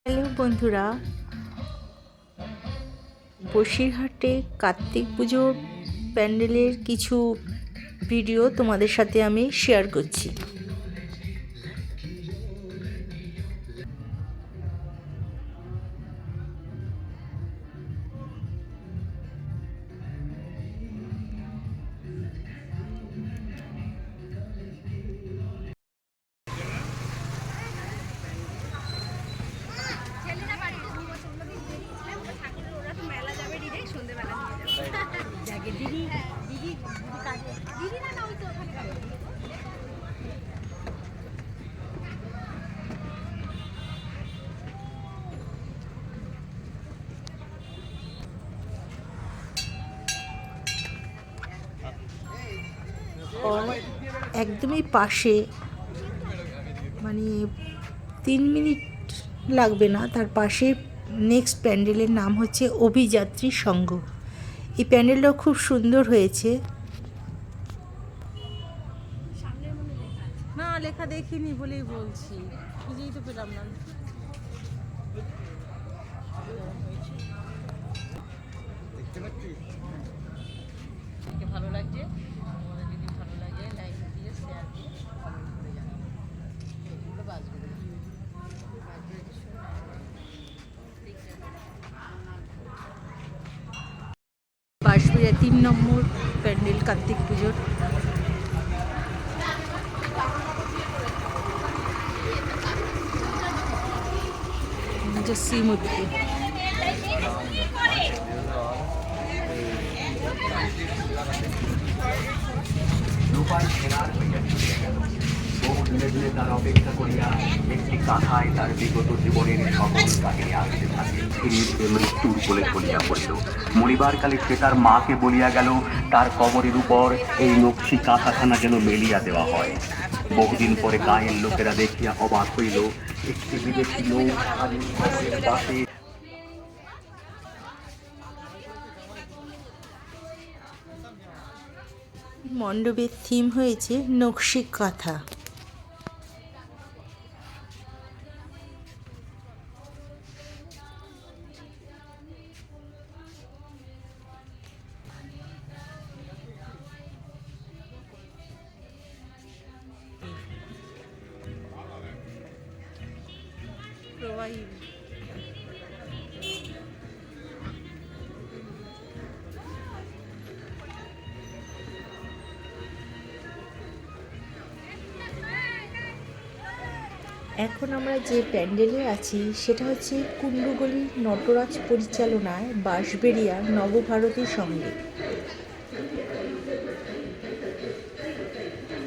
Hello বন্ধুরা, বসিরহাটে কার্তিক পুজোর প্যান্ডেলের কিছু ভিডিও তোমাদের সাথে আমি শেয়ার করছি। একদমই পাশে, মানে 3 মিনিট লাগবে না, তার পাশে নেক্সট প্যান্ডেলের নাম হচ্ছে অভিযাত্রী সংঘ। এই প্যান্ডেলটাও খুব সুন্দর হয়েছে। না লেখা দেখিনি বলেই বলছি, খুঁজেই তো পেলাম না। দেখতে পাচ্ছি ভালো লাগছে। তোমাদের যদি ভালো লাগে লাইক দিয়ে শেয়ার দিয়ে কমেন্ট করে জানাবে। এগুলো বাসগুলো বাঁশবেড়িয়া 3 নম্বর প্যান্ডেল কার্তিক পুজোর। শ্রীমূর্তি রূপায় সেনার হইয়া ছুটিয়া গেল। বহু দূরে দূরে তার অপেক্ষা করিয়া একটি কাঁথায় তার বিগত জীবনের সকল কাহিনী আসতে থাকে। ধীরে ধীরে মৃত্যুর কোলে চলিয়া পড়িল। মরিবার কালে সে তার মাকে বলিয়া গেল, তার কবরের উপর এই নকশি কাঁথাখানা যেন মেলিয়া দেওয়া হয়। বহুদিন পরে গাঁয়ের লোকেরা দেখিয়া অবাক হইল, একটি বিদেশি লোক স্বাধীন কবরের পাশে। মণ্ডপের থিম হয়েছে নকশি কাঁথা। প্রবাহী এখন আমরা যে প্যান্ডেলে আছি সেটা হচ্ছে কুণ্ডুগলি নটরাজ পরিচালনায় বাঁশবেড়িয়া নবভারতী সঙ্গে।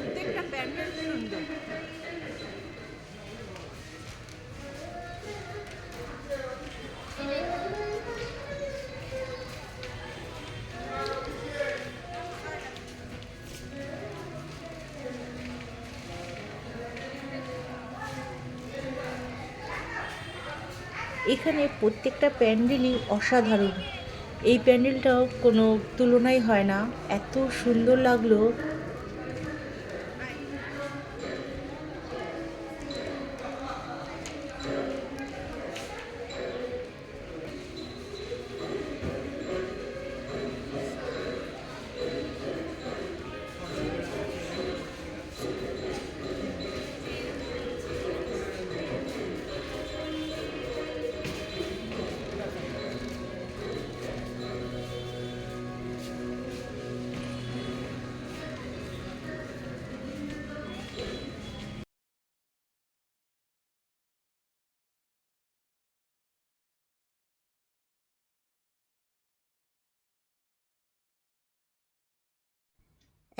প্রত্যেকটা প্যান্ডেল সুন্দর। এখানে প্রত্যেকটা প্যান্ডেলই অসাধারণ। এই প্যান্ডেলটাও কোনো তুলনাই হয় না, এত সুন্দর লাগলো।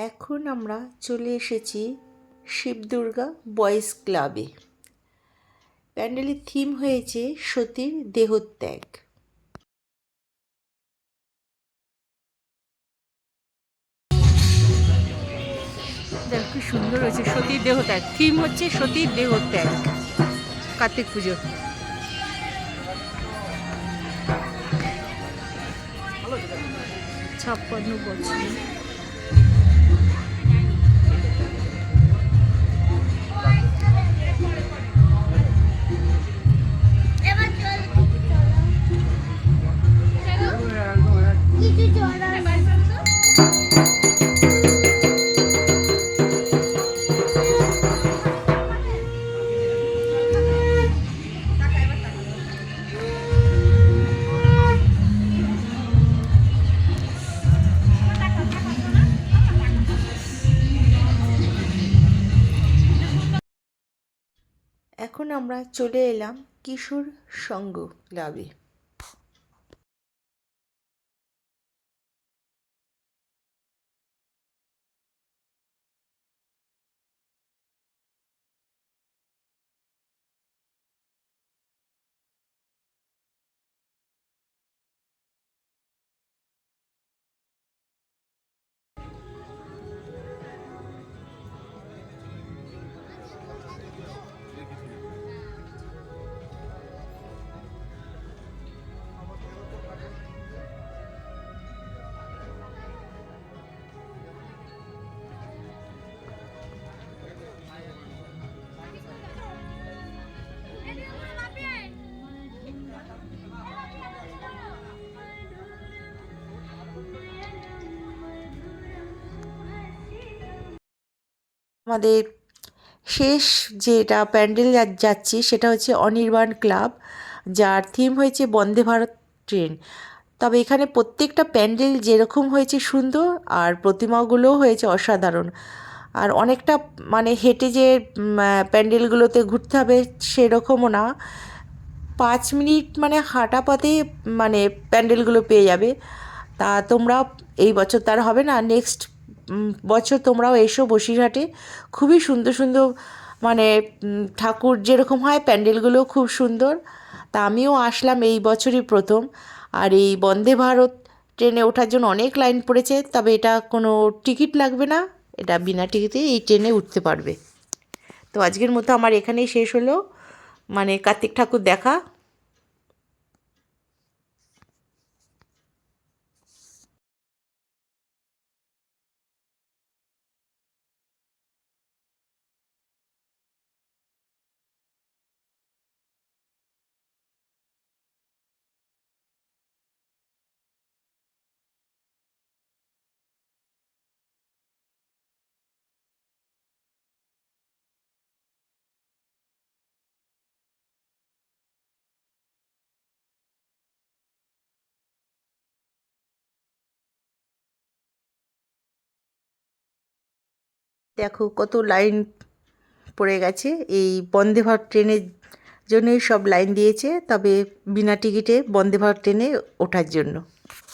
এখন আমরা চলে এসেছি শিবদুর্গা বয়েজ ক্লাবে। প্যান্ডেলের থিম হয়েছে সতীর দেহত্যাগ। দেখ কি সুন্দর হয়েছে, সতীর দেহত্যাগ। থিম হচ্ছে সতীর দেহত্যাগ, কার্তিক পুজো। 56 বছর। এবার আমরা চলে এলাম কিশোর সংঘ ক্লাবে। আমাদের শেষ যেটা প্যান্ডেল যাচ্ছি সেটা হচ্ছে অনির্বাণ ক্লাব, যার থিম হয়েছে বন্দে ভারত ট্রেন। তবে এখানে প্রত্যেকটা প্যান্ডেল যেরকম হয়েছে সুন্দর, আর প্রতিমাগুলোও হয়েছে অসাধারণ। আর অনেকটা মানে হেঁটে যে প্যান্ডেলগুলোতে ঘুরতে হবে সেরকমও না, 5 মিনিট মানে হাঁটা পথে মানে প্যান্ডেলগুলো পেয়ে যাবে। তা তোমরা এই বছর তার হবে না, নেক্সট বছর তোমরাও এসো বসিরহাটে। খুবই সুন্দর সুন্দর মানে ঠাকুর যেরকম হয় প্যান্ডেলগুলোও খুব সুন্দর। তা আমিও আসলাম এই বছরই প্রথম। আর এই বন্দে ভারত ট্রেনে ওঠার জন্য অনেক লাইন পড়েছে, তবে এটা কোনো টিকিট লাগবে না, এটা বিনা টিকিটে এই ট্রেনে উঠতে পারবে। তো আজকের মতো আমার এখানেই শেষ হলো, মানে কার্তিক ঠাকুর দেখা। দেখো কত লাইন পড়ে গেছে, এই বন্দে ভারত ট্রেনের জন্যই সব লাইন দিয়েছে, তবে বিনা টিকিটে বন্দে ভারত ট্রেনে ওঠার জন্য।